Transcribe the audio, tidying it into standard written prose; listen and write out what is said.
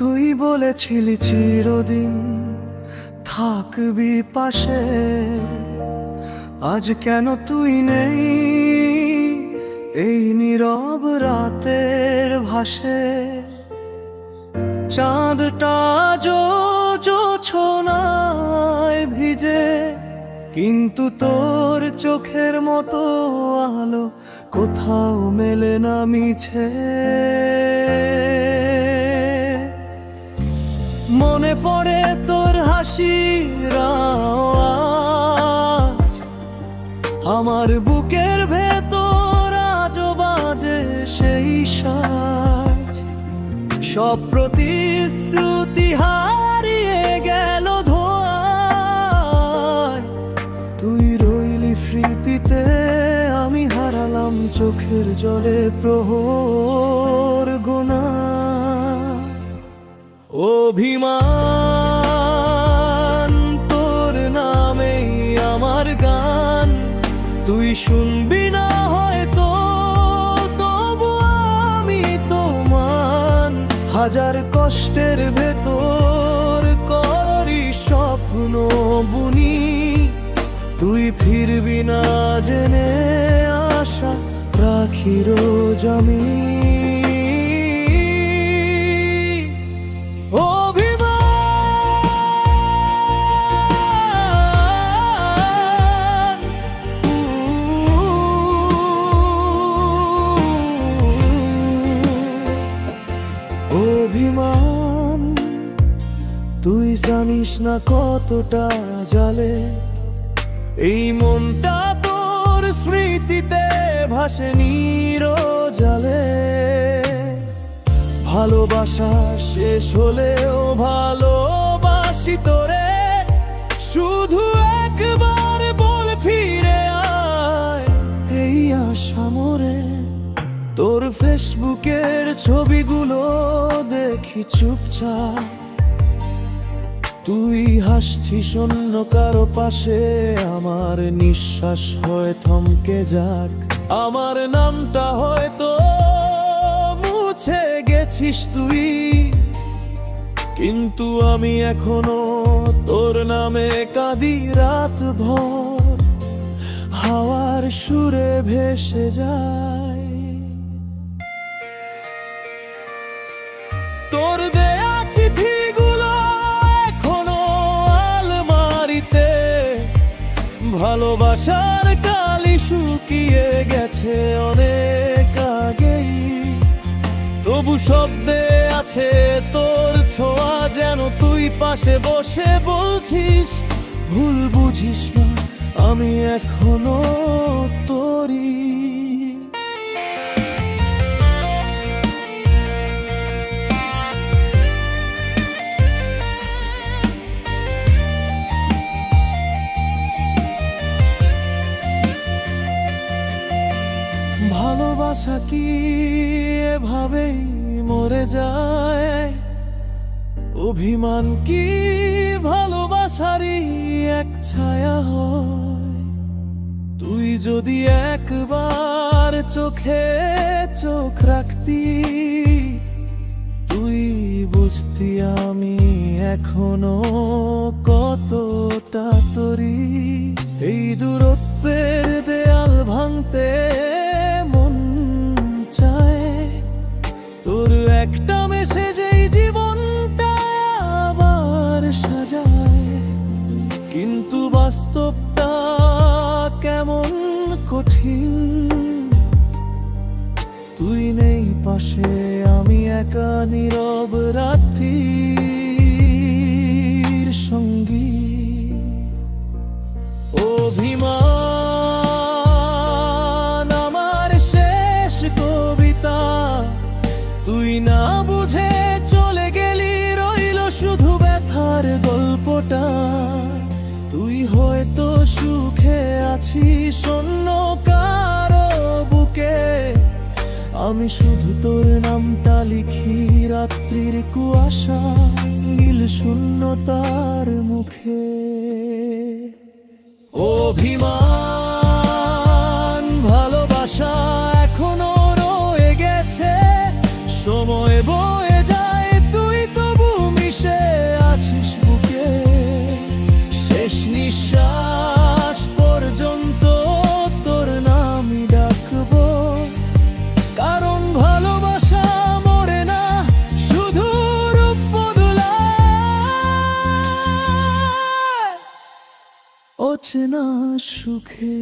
তুই বলেছিলি চিরদিন থাকবি পাশে, আজ কেন তুই নেই এই নীরব রাতের ভাসে। চাঁদটা জোছনায় ভিজে, কিন্তু তোর চোখের মতো আলো কোথাও মেলে না মিছে। মনে পড়ে তোর হাসির আওয়াজ, আমার বুকের ভেতর আজও বাজে সেই সাজ। সব প্রতিশ্রুতি হারিয়ে গেল ধোঁয়ায়, তুই রইলি স্মৃতিতে, আমি হারালাম চোখের জলে প্রহর গোনা। অভিমান তোর নামেই আমার গান, তুই শুনবি না হয়তো, তবু আমি তো মান। হাজার কষ্টের ভেতর করি স্বপ্ন বুনি, তুই ফিরবি না জেনে আশা রাখি রোজ আমি। অভিমান তুই জানিস না কতটা জালে, এই মনটা তোর স্মৃতিতে ভাসে নিরজালে। ভালোবাসা শেষ হলেও ভালোবাসি তোরে, শুধু একবার বল ফিরে আয় এই আশা মোরে। তোর ফেসবুকের ছবিগুলো দেখি চুপচাপ, তুই হাসছিস অন্য কারো পাশে, আমার নিঃশ্বাস হয় থমকে যাক। আমার নামটা হয়তো মুছে গেছিস তুই, কিন্তু আমি এখনো তোর নামে কাঁদি রাত ভর, হাওয়ার সুরে ভেসে যায়। তোর দেয়া চিঠিগুলো এখনো আলমারিতে, ভালোবাসার কালি শুকিয়ে গেছে অনেক আগেই, তবু শব্দে আছে তোর ছোঁয়া, যেন তুই পাশে বসে বলছিস ভুল বুঝিস না, আমি এখনো তোরই। ভালোবাসা কি এভাবেই মরে যায়? অভিমান কি ভালোবাসারই এক ছায়া হয়? তুই যদি একবার চোখে চোখ রাখতি, তুই বুঝতি আমি এখনো কতটা তোরি। এই দূরত্বের দেয়াল ভাঙতে মন চায়, তোর একটা মেসেজেই জীবনটা আবার সাজায়, কিন্তু বাস্তবটা কেমন কঠিন। তুই নেই পাশে, আমি একা নীরব রাত্রির সঙ্গী। অভিমান আমার শেষ কবিতা, তুই না বুঝে চলে গেলি, রইল শুধু ব্যথার গল্পটা। তুই হয়তো সুখে আছিস অন্য কারো বুকে, আমি শুধু তোর নামটা লিখি রাত্রির কুয়াশা নীল শূন্যতার মুখে। অভিমান ভালোবাসা এখনো রয়ে গেছে, সময় বয়ে যায় তুই তো নিঃশ্বাস পর্যন্ত তোর নামই ডাকবো, কারণ ভালোবাসা মরে না, শুধু রূপ বদলায় অচেনা সুখে।